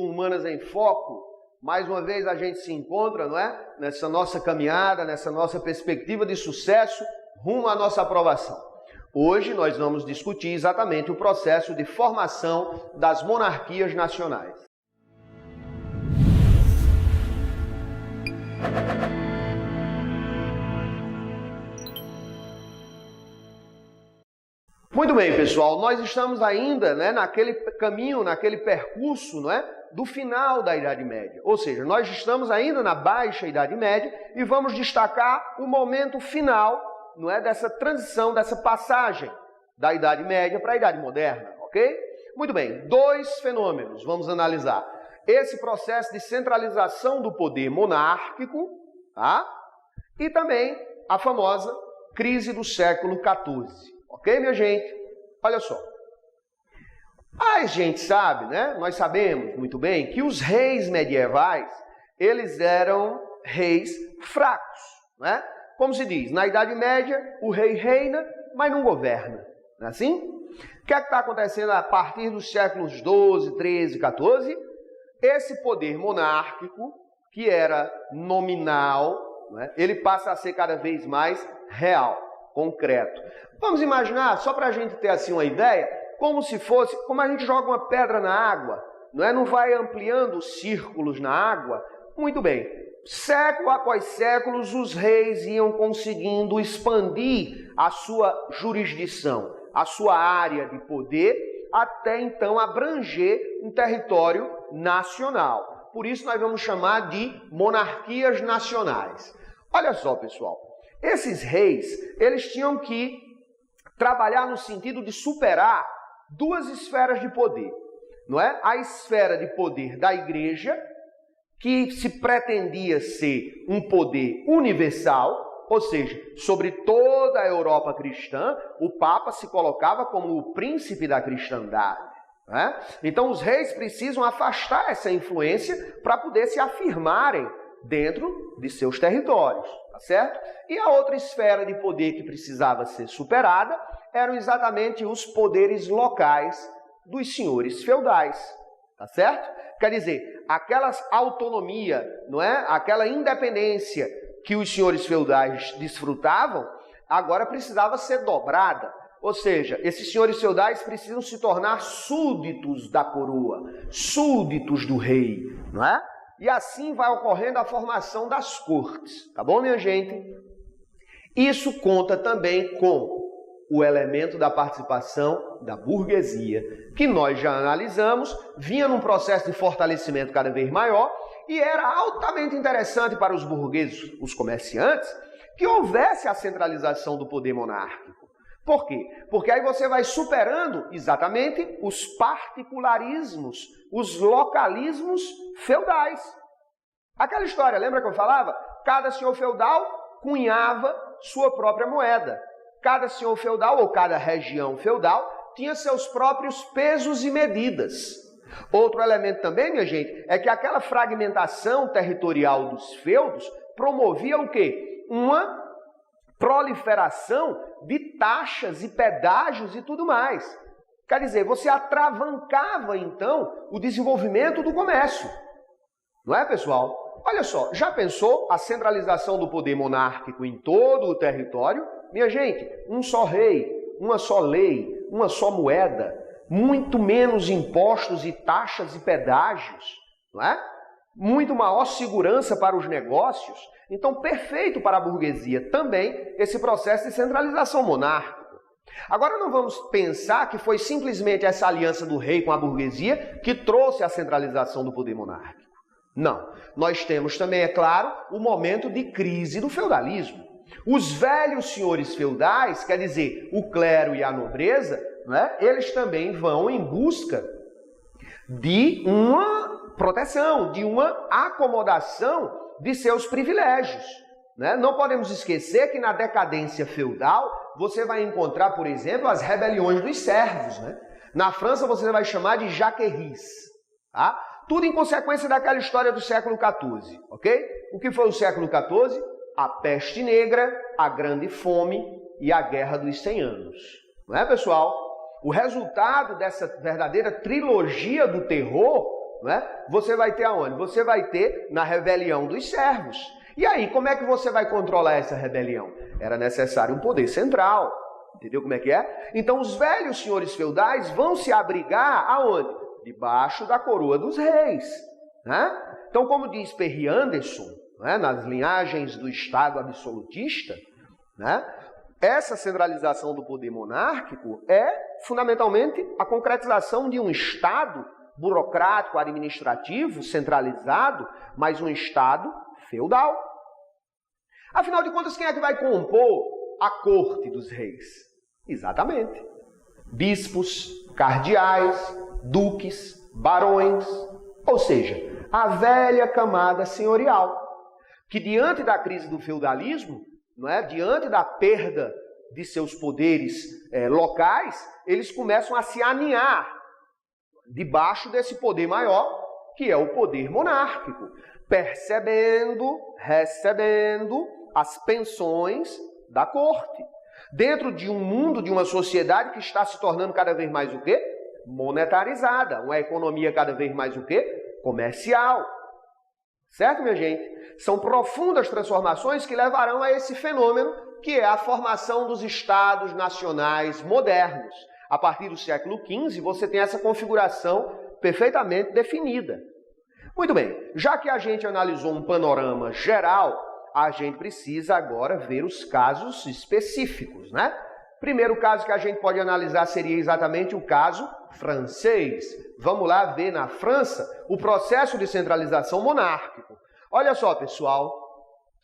Humanas em Foco, mais uma vez a gente se encontra, não é? Nessa nossa caminhada, nessa nossa perspectiva de sucesso rumo à nossa aprovação. Hoje nós vamos discutir exatamente o processo de formação das monarquias nacionais. Muito bem, pessoal, nós estamos ainda, naquele caminho, naquele percurso, do final da Idade Média. Ou seja, nós estamos ainda na Baixa Idade Média e vamos destacar o momento final, dessa transição, dessa passagem da Idade Média para a Idade Moderna, ok? Muito bem, dois fenômenos vamos analisar. Esse processo de centralização do poder monárquico, tá? E também a famosa crise do século XIV. Ok, minha gente? Olha só. A gente sabe, nós sabemos muito bem que os reis medievais, eles eram reis fracos, Como se diz, na Idade Média, o rei reina, mas não governa. Não é assim? O que é que está acontecendo a partir dos séculos XII, XIII, XIV? Esse poder monárquico, que era nominal, ele passa a ser cada vez mais real, concreto. Vamos imaginar, só para a gente ter assim uma ideia, como se fosse, como a gente joga uma pedra na água, não vai ampliando os círculos na água. Muito bem, século após séculos os reis iam conseguindo expandir a sua jurisdição, a sua área de poder, até então abranger um território nacional. Por isso nós vamos chamar de monarquias nacionais. Olha só, pessoal, esses reis, eles tinham que trabalhar no sentido de superar duas esferas de poder, A esfera de poder da igreja, que se pretendia ser um poder universal, ou seja, sobre toda a Europa cristã, o Papa se colocava como o príncipe da cristandade. Então os reis precisam afastar essa influência para poder se afirmarem dentro de seus territórios, tá certo? E a outra esfera de poder que precisava ser superada eram exatamente os poderes locais dos senhores feudais, tá certo? Quer dizer, aquela autonomia, aquela independência que os senhores feudais desfrutavam, agora precisava ser dobrada. Ou seja, esses senhores feudais precisam se tornar súditos da coroa, súditos do rei, E assim vai ocorrendo a formação das cortes, tá bom, minha gente? Isso conta também com o elemento da participação da burguesia, que nós já analisamos, vinha num processo de fortalecimento cada vez maior e era altamente interessante para os burgueses, os comerciantes, que houvesse a centralização do poder monárquico. Por quê? Porque aí você vai superando exatamente os particularismos, os localismos feudais. Aquela história, lembra que eu falava? Cada senhor feudal cunhava sua própria moeda. Cada senhor feudal ou cada região feudal tinha seus próprios pesos e medidas. Outro elemento também, minha gente, é que aquela fragmentação territorial dos feudos promovia o quê? Uma proliferação de taxas e pedágios e tudo mais. Quer dizer, você atravancava, então, o desenvolvimento do comércio. Não é, pessoal? Olha só, já pensou a centralização do poder monárquico em todo o território? Minha gente, um só rei, uma só lei, uma só moeda, muito menos impostos e taxas e pedágios, não é? Muito maior segurança para os negócios. Então, perfeito para a burguesia também esse processo de centralização monárquica. Agora, não vamos pensar que foi simplesmente essa aliança do rei com a burguesia que trouxe a centralização do poder monárquico. Não. Nós temos também, é claro, o momento de crise do feudalismo. Os velhos senhores feudais, quer dizer, o clero e a nobreza, eles também vão em busca de uma proteção, de uma acomodação de seus privilégios. Não podemos esquecer que na decadência feudal você vai encontrar, por exemplo, as rebeliões dos servos. Na França você vai chamar de jaqueries. Tá? Tudo em consequência daquela história do século XIV. Ok? O que foi o século XIV? A peste negra, a grande fome e a guerra dos 100 anos. Não é, pessoal? O resultado dessa verdadeira trilogia do terror né? Você vai ter aonde? Você vai ter na rebelião dos servos. E aí, como é que você vai controlar essa rebelião? Era necessário um poder central. Entendeu como é que é? Então, os velhos senhores feudais vão se abrigar aonde? Debaixo da coroa dos reis, né? Então, como diz Perry Anderson, né, nas linhagens do Estado absolutista, né, essa centralização do poder monárquico é, fundamentalmente, a concretização de um Estado burocrático, administrativo, centralizado, mas um Estado feudal. Afinal de contas, quem é que vai compor a corte dos reis? Exatamente. Bispos, cardeais, duques, barões, ou seja, a velha camada senhorial, que diante da crise do feudalismo, não é, diante da perda de seus poderes locais, eles começam a se aninhar debaixo desse poder maior, que é o poder monárquico, recebendo as pensões da corte. Dentro de um mundo, de uma sociedade que está se tornando cada vez mais o quê? Monetarizada. Uma economia cada vez mais o quê? Comercial. Certo, minha gente? São profundas transformações que levarão a esse fenômeno que é a formação dos estados nacionais modernos. A partir do século XV, você tem essa configuração perfeitamente definida. Muito bem, já que a gente analisou um panorama geral, a gente precisa agora ver os casos específicos, né? Primeiro caso que a gente pode analisar seria exatamente o caso francês. Vamos lá ver na França o processo de centralização monárquico. Olha só, pessoal,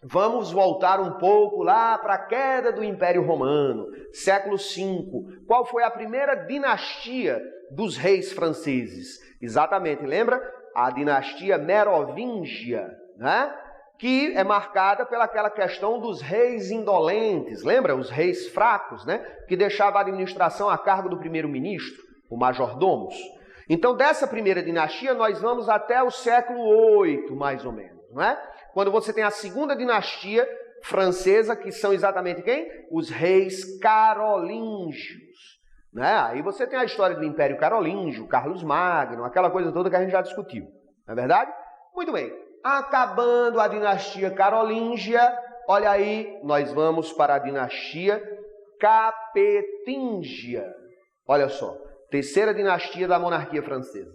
vamos voltar um pouco lá para a queda do Império Romano, século V. Qual foi a primeira dinastia dos reis franceses? Exatamente, lembra? A dinastia merovingia, né? Que é marcada pelaquela questão dos reis indolentes, lembra? Os reis fracos, né? Que deixavam a administração a cargo do primeiro-ministro, o majordomos. Então, dessa primeira dinastia, nós vamos até o século VIII, mais ou menos, não é? Quando você tem a segunda dinastia francesa, que são exatamente quem? Os reis carolíngios, né? Aí você tem a história do Império Carolíngio, Carlos Magno, aquela coisa toda que a gente já discutiu, não é verdade? Muito bem. Acabando a dinastia carolíngia, olha aí, nós vamos para a dinastia capetingia. Olha só, terceira dinastia da monarquia francesa.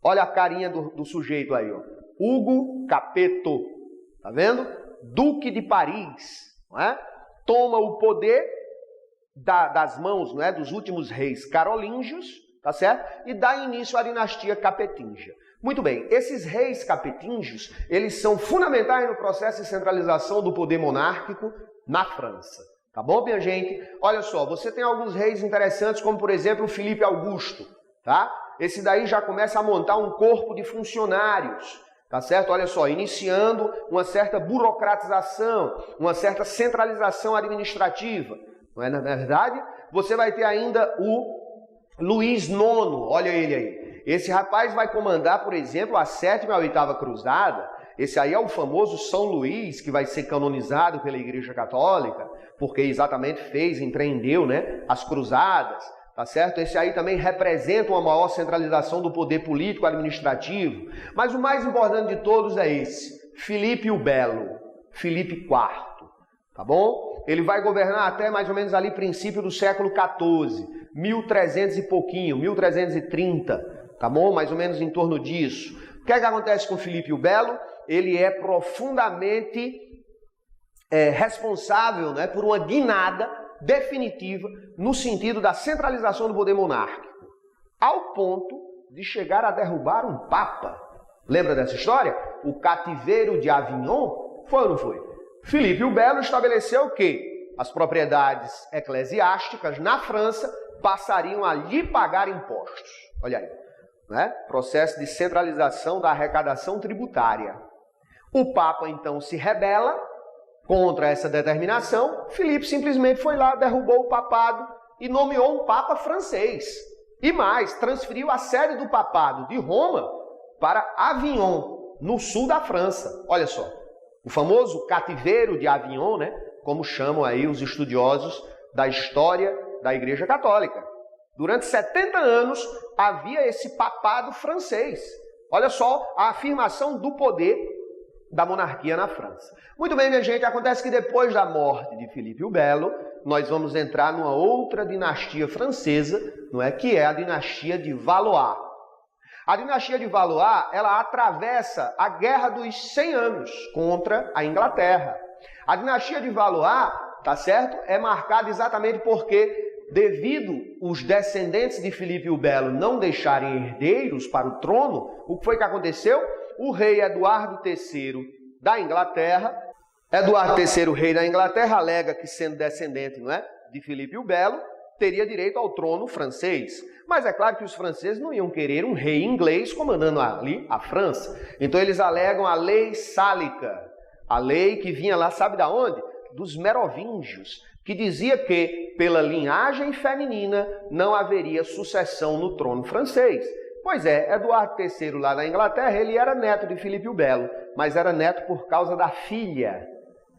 Olha a carinha do sujeito aí, ó. Hugo Capeto, tá vendo? Duque de Paris, não é? Toma o poder das mãos, não é, dos últimos reis carolíngios, tá certo? E dá início à dinastia capetingia. Muito bem, esses reis capetingios, eles são fundamentais no processo de centralização do poder monárquico na França. Tá bom, minha gente? Olha só, você tem alguns reis interessantes, como por exemplo o Filipe Augusto, tá? Esse daí já começa a montar um corpo de funcionários, tá certo? Olha só, iniciando uma certa burocratização, uma certa centralização administrativa. Não é, na verdade? Você vai ter ainda o Luís IX, olha ele aí. Esse rapaz vai comandar, por exemplo, a 7ª e a 8ª cruzada. Esse aí é o famoso São Luís, que vai ser canonizado pela Igreja Católica, porque exatamente empreendeu, né, as cruzadas, tá certo? Esse aí também representa uma maior centralização do poder político administrativo. Mas o mais importante de todos é esse, Filipe o Belo, Filipe IV, tá bom? Ele vai governar até mais ou menos ali princípio do século XIV, 1300 e pouquinho, 1330, tá bom? Mais ou menos em torno disso. O que é que acontece com Filipe o Belo? Ele é profundamente responsável, né, por uma guinada definitiva no sentido da centralização do poder monárquico, ao ponto de chegar a derrubar um papa. Lembra dessa história? O cativeiro de Avignon? Foi ou não foi? Filipe o Belo estabeleceu que as propriedades eclesiásticas na França passariam a lhe pagar impostos. Olha aí, né? Processo de centralização da arrecadação tributária. O Papa então se rebela contra essa determinação. Filipe simplesmente foi lá, derrubou o papado e nomeou um Papa francês. E mais, transferiu a sede do papado de Roma para Avignon, no sul da França. Olha só, o famoso cativeiro de Avignon, né? Como chamam aí os estudiosos da história da Igreja Católica. Durante 70 anos havia esse papado francês. Olha só a afirmação do poder da monarquia na França. Muito bem, minha gente, acontece que depois da morte de Filipe o Belo, nós vamos entrar numa outra dinastia francesa, não é? Que é a dinastia de Valois. A dinastia de Valois, ela atravessa a Guerra dos 100 Anos contra a Inglaterra. A dinastia de Valois, tá certo? É marcada exatamente porque, devido os descendentes de Filipe o Belo não deixarem herdeiros para o trono, o que foi que aconteceu? O rei Eduardo III da Inglaterra, Eduardo III, rei da Inglaterra, alega que, sendo descendente, não é, de Filipe o Belo, teria direito ao trono francês. Mas é claro que os franceses não iam querer um rei inglês comandando ali a França. Então eles alegam a lei sálica, a lei que vinha lá, sabe da onde? Dos merovingios, que dizia que, pela linhagem feminina, não haveria sucessão no trono francês. Pois é, Eduardo III lá na Inglaterra, ele era neto de Filipe o Belo, mas era neto por causa da filha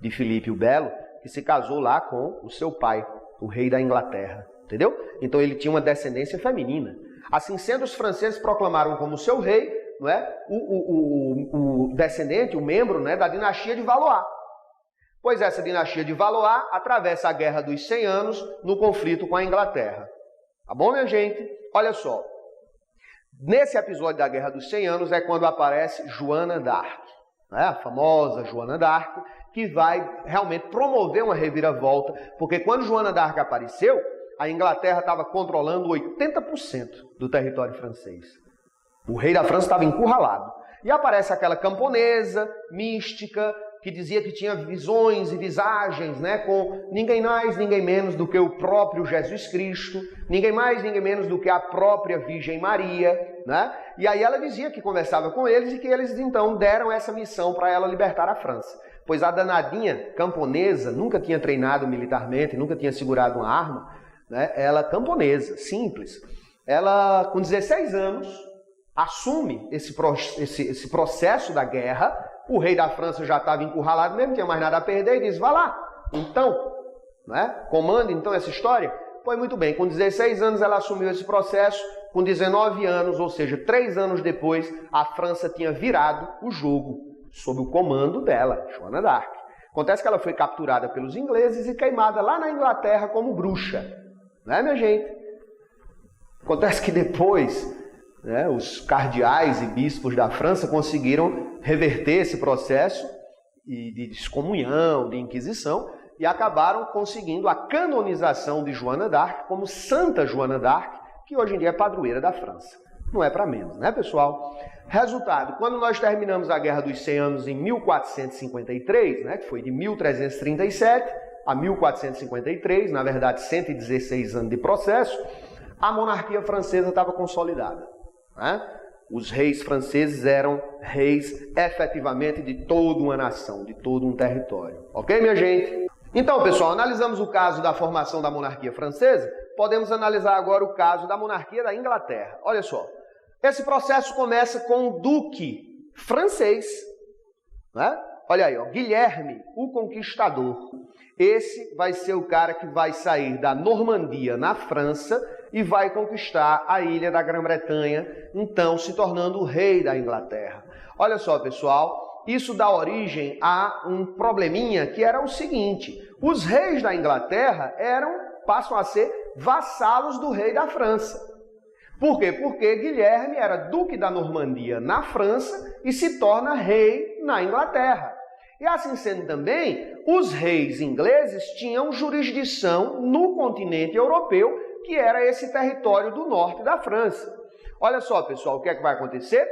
de Filipe o Belo, que se casou lá com o seu pai, o rei da Inglaterra, entendeu? Então ele tinha uma descendência feminina. Assim sendo, os franceses proclamaram como seu rei, não é, o descendente, o membro, né, da dinastia de Valois. Pois essa dinastia de Valois atravessa a Guerra dos 100 Anos no conflito com a Inglaterra. Tá bom, minha gente? Olha só. Nesse episódio da Guerra dos 100 Anos é quando aparece Joana d'Arc, né? A famosa Joana d'Arc, que vai realmente promover uma reviravolta, porque quando Joana d'Arc apareceu, a Inglaterra estava controlando 80% do território francês. O rei da França estava encurralado. E aparece aquela camponesa mística, que dizia que tinha visões e visagens, né, com ninguém mais, ninguém menos do que o próprio Jesus Cristo, ninguém mais, ninguém menos do que a própria Virgem Maria, né? E aí ela dizia que conversava com eles e que eles então deram essa missão para ela libertar a França. Pois a danadinha camponesa nunca tinha treinado militarmente, nunca tinha segurado uma arma, né? Ela camponesa, simples. Ela, com 16 anos, assume esse processo da guerra. O rei da França já estava encurralado mesmo, não tinha mais nada a perder, e diz, vá lá, então, né? Comanda então essa história. Pois muito bem, com 16 anos ela assumiu esse processo, com 19 anos, ou seja, 3 anos depois, a França tinha virado o jogo, sob o comando dela, Joana d'Arc. Acontece que ela foi capturada pelos ingleses e queimada lá na Inglaterra como bruxa, né, minha gente? Acontece que depois, né, os cardeais e bispos da França conseguiram reverter esse processo de excomunhão, de inquisição, e acabaram conseguindo a canonização de Joana d'Arc como Santa Joana d'Arc, que hoje em dia é padroeira da França. Não é para menos, né, pessoal? Resultado, quando nós terminamos a Guerra dos 100 Anos em 1453, né, que foi de 1337 a 1453, na verdade 116 anos de processo, a monarquia francesa estava consolidada, né? Os reis franceses eram reis efetivamente de toda uma nação, de todo um território. Ok, minha gente? Então, pessoal, analisamos o caso da formação da monarquia francesa, podemos analisar agora o caso da monarquia da Inglaterra. Olha só, esse processo começa com o duque francês, né? Olha aí, ó, Guilherme, o Conquistador. Esse vai ser o cara que vai sair da Normandia, na França, e vai conquistar a ilha da Grã-Bretanha, então se tornando o rei da Inglaterra. Olha só, pessoal, isso dá origem a um probleminha que era o seguinte: os reis da Inglaterra passam a ser vassalos do rei da França. Por quê? Porque Guilherme era duque da Normandia na França e se torna rei na Inglaterra. E assim sendo também, os reis ingleses tinham jurisdição no continente europeu, que era esse território do norte da França. Olha só, pessoal, o que é que vai acontecer?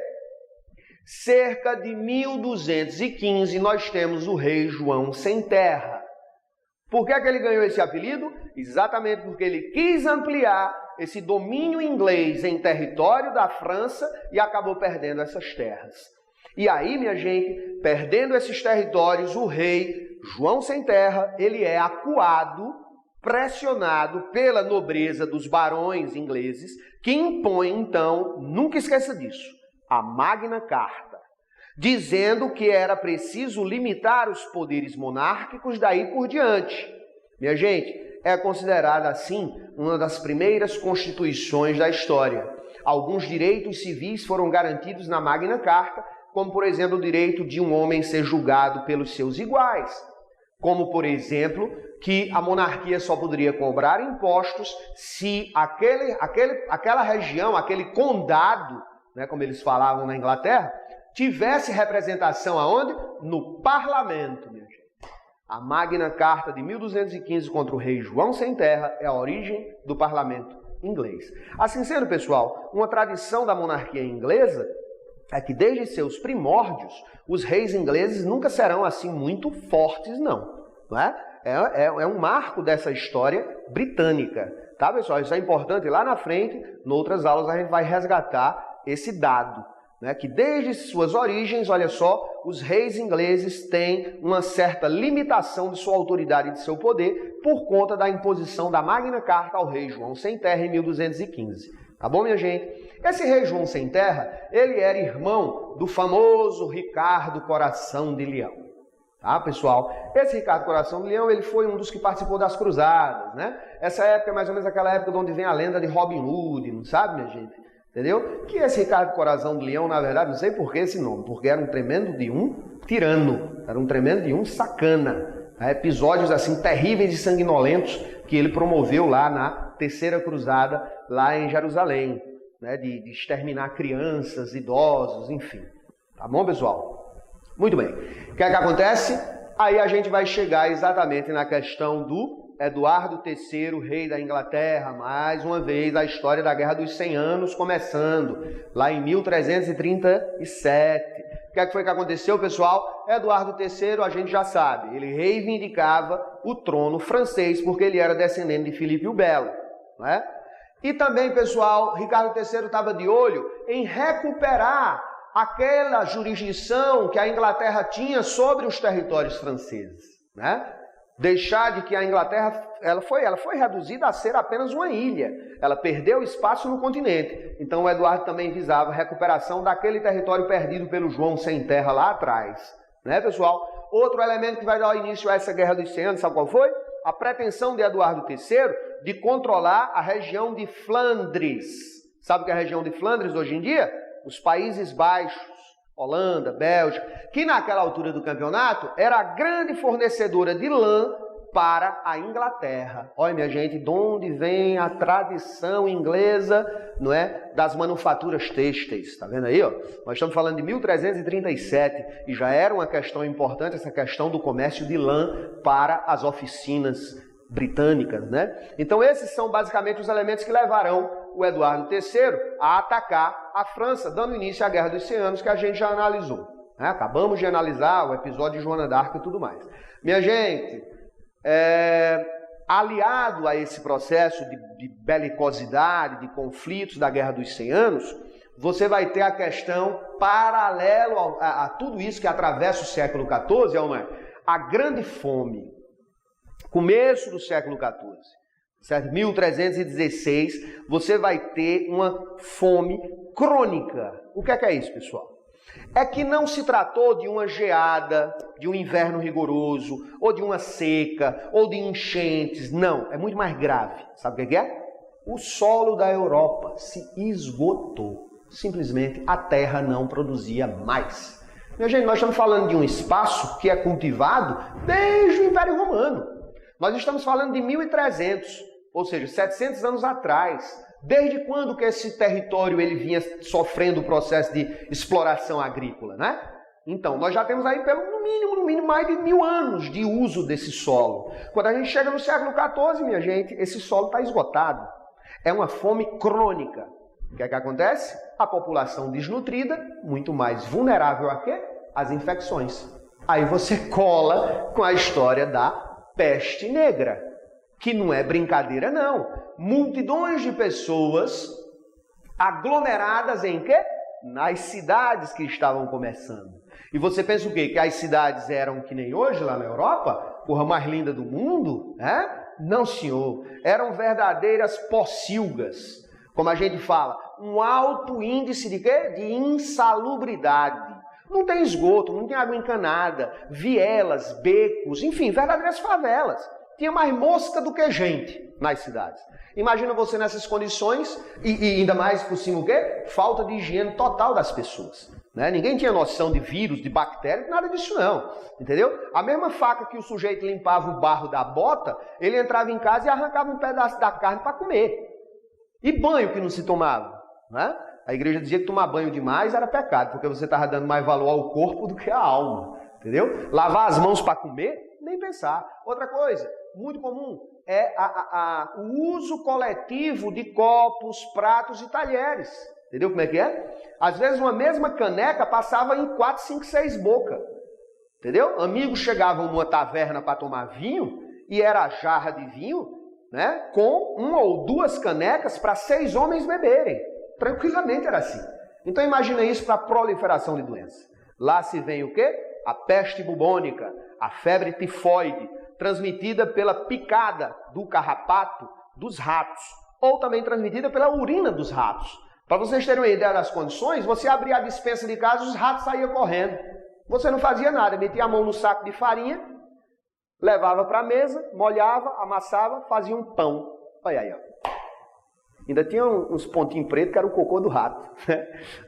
Cerca de 1215, nós temos o rei João Sem Terra. Por que é que ele ganhou esse apelido? Exatamente porque ele quis ampliar esse domínio inglês em território da França e acabou perdendo essas terras. E aí, minha gente, perdendo esses territórios, o rei João Sem Terra, ele é acuado, pressionado pela nobreza dos barões ingleses, que impõe, então, nunca esqueça disso, a Magna Carta, dizendo que era preciso limitar os poderes monárquicos daí por diante. Minha gente, é considerada, assim, uma das primeiras constituições da história. Alguns direitos civis foram garantidos na Magna Carta, como, por exemplo, o direito de um homem ser julgado pelos seus iguais. Como, por exemplo, que a monarquia só poderia cobrar impostos se aquela região, aquele condado, né, como eles falavam na Inglaterra, tivesse representação aonde? No parlamento, minha gente. A Magna Carta de 1215 contra o rei João Sem Terra é a origem do parlamento inglês. Assim sendo, pessoal, uma tradição da monarquia inglesa é que desde seus primórdios, os reis ingleses nunca serão assim muito fortes, não é? É um marco dessa história britânica, tá, pessoal? Isso é importante. Lá na frente, em outras aulas, a gente vai resgatar esse dado, né? Que desde suas origens, olha só, os reis ingleses têm uma certa limitação de sua autoridade e de seu poder por conta da imposição da Magna Carta ao rei João Sem Terra em 1215. Tá bom, minha gente? Esse rei João Sem Terra, ele era irmão do famoso Ricardo Coração de Leão. Tá, pessoal? Esse Ricardo Coração de Leão, ele foi um dos que participou das cruzadas, né? Essa época é mais ou menos aquela época de onde vem a lenda de Robin Hood, não sabe, minha gente? Entendeu? Que esse Ricardo Coração de Leão, na verdade, não sei por que esse nome, porque era um tremendo de um tirano, era um tremendo de um sacana. Tá? Episódios assim terríveis e sanguinolentos que ele promoveu lá na Terceira Cruzada, lá em Jerusalém, né? De exterminar crianças, idosos, enfim. Tá bom, pessoal? Muito bem. O que é que acontece? Aí a gente vai chegar exatamente na questão do Eduardo III, rei da Inglaterra, mais uma vez a história da Guerra dos 100 Anos começando, lá em 1337. O que é que foi que aconteceu, pessoal? Eduardo III, a gente já sabe, ele reivindicava o trono francês porque ele era descendente de Filipe o Belo, não é? E também, pessoal, Ricardo III estava de olho em recuperar aquela jurisdição que a Inglaterra tinha sobre os territórios franceses, né? Deixar de que a Inglaterra ela foi reduzida a ser apenas uma ilha. Ela perdeu espaço no continente. Então o Eduardo também visava a recuperação daquele território perdido pelo João Sem Terra lá atrás, né, pessoal? Outro elemento que vai dar início a essa Guerra dos 100 Anos, sabe qual foi? A pretensão de Eduardo III de controlar a região de Flandres. Sabe o que é a região de Flandres hoje em dia? Os Países Baixos, Holanda, Bélgica, que naquela altura do campeonato era a grande fornecedora de lã para a Inglaterra. Olha, minha gente, de onde vem a tradição inglesa, não é, das manufaturas têxteis, tá vendo aí, ó? Nós estamos falando de 1337 e já era uma questão importante essa questão do comércio de lã para as oficinas britânicas, né? Então esses são basicamente os elementos que levarão o Eduardo III a atacar a França, dando início à Guerra dos 100 Anos, que a gente já analisou, né? Acabamos de analisar o episódio de Joana d'Arc e tudo mais. Minha gente, aliado a esse processo de belicosidade, de conflitos da Guerra dos 100 Anos, você vai ter a questão paralelo a tudo isso que atravessa o século XIV, a grande fome. Começo do século XIV, certo? 1316, você vai ter uma fome crônica. O que é isso, pessoal? É que não se tratou de uma geada, de um inverno rigoroso, ou de uma seca, ou de enchentes. Não, é muito mais grave. Sabe o que é? O solo da Europa se esgotou. Simplesmente a terra não produzia mais. Minha gente, nós estamos falando de um espaço que é cultivado desde o Império Romano. Nós estamos falando de 1300, ou seja, 700 anos atrás. Desde quando que esse território ele vinha sofrendo o processo de exploração agrícola, né? Então, nós já temos aí no mínimo mais de 1000 anos de uso desse solo. Quando a gente chega no século XIV, minha gente, esse solo está esgotado. É uma fome crônica. O que é que acontece? A população desnutrida, muito mais vulnerável a quê? Às infecções. Aí você cola com a história da peste negra, que não é brincadeira não. Multidões de pessoas aglomeradas em quê? Nas cidades que estavam começando. E você pensa o quê? Que as cidades eram que nem hoje lá na Europa? Porra mais linda do mundo? Não, senhor. Eram verdadeiras pocilgas. Como a gente fala, um alto índice de quê? De insalubridade. Não tem esgoto, não tem água encanada, vielas, becos, enfim, verdadeiras favelas. tinha mais mosca do que gente nas cidades. Imagina você nessas condições e ainda mais por cima o quê? Falta de higiene total das pessoas. Né? Ninguém tinha noção de vírus, de bactéria, nada disso não. Entendeu? A mesma faca que o sujeito limpava o barro da bota, ele entrava em casa e arrancava um pedaço da carne para comer. E banho que não se tomava. Né? A igreja dizia que tomar banho demais era pecado, porque você estava dando mais valor ao corpo do que à alma. Entendeu? Lavar as mãos para comer, nem pensar. Outra coisa, muito comum, é o uso coletivo de copos, pratos e talheres. Entendeu como é que é? Às vezes uma mesma caneca passava em 4, 5, 6 bocas. Entendeu? Amigos chegavam numa taverna para tomar vinho e era a jarra de vinho, né, com 1 ou 2 canecas para 6 homens beberem. Tranquilamente era assim. Então imagina isso para a proliferação de doenças. Lá se vem o quê? A peste bubônica, a febre tifoide, transmitida pela picada do carrapato dos ratos, ou também transmitida pela urina dos ratos. Para vocês terem uma ideia das condições, você abria a despensa de casa, os ratos saíam correndo. Você não fazia nada, metia a mão no saco de farinha, levava para a mesa, molhava, amassava, fazia um pão. Olha aí, ó. Ainda tinha uns pontinhos pretos que era o cocô do rato.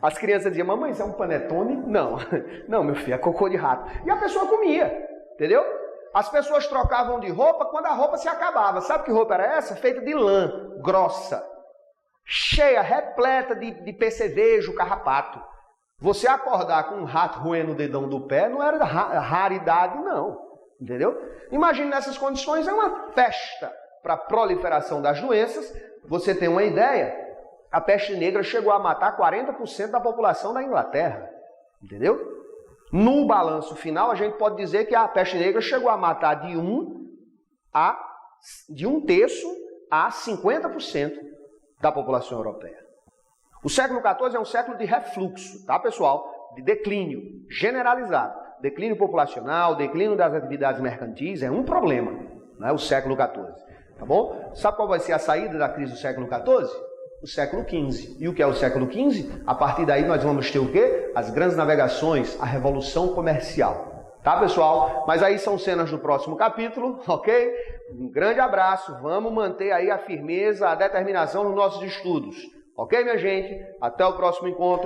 As crianças diziam, mamãe, isso é um panetone? Não, não, meu filho, é cocô de rato. E a pessoa comia, entendeu? As pessoas trocavam de roupa quando a roupa se acabava. Sabe que roupa era essa? Feita de lã, grossa, cheia, repleta de percevejo, carrapato. Você acordar com um rato roendo o dedão do pé não era raridade, não. Entendeu? Imagine nessas condições, é uma festa para a proliferação das doenças. Você tem uma ideia? A peste negra chegou a matar 40% da população da Inglaterra. Entendeu? No balanço final, a gente pode dizer que a peste negra chegou a matar de 1 terço a 50% da população europeia. O século XIV é um século de refluxo, tá, pessoal? De declínio generalizado. Declínio populacional, declínio das atividades mercantis é um problema, né? O século XIV. Tá bom? Sabe qual vai ser a saída da crise do século XIV? O século XV. E o que é o século XV? A partir daí nós vamos ter o quê? As grandes navegações, a revolução comercial. Tá, pessoal? Mas aí são cenas do próximo capítulo, ok? Um grande abraço. Vamos manter aí a firmeza, a determinação nos nossos estudos. Ok, minha gente? Até o próximo encontro.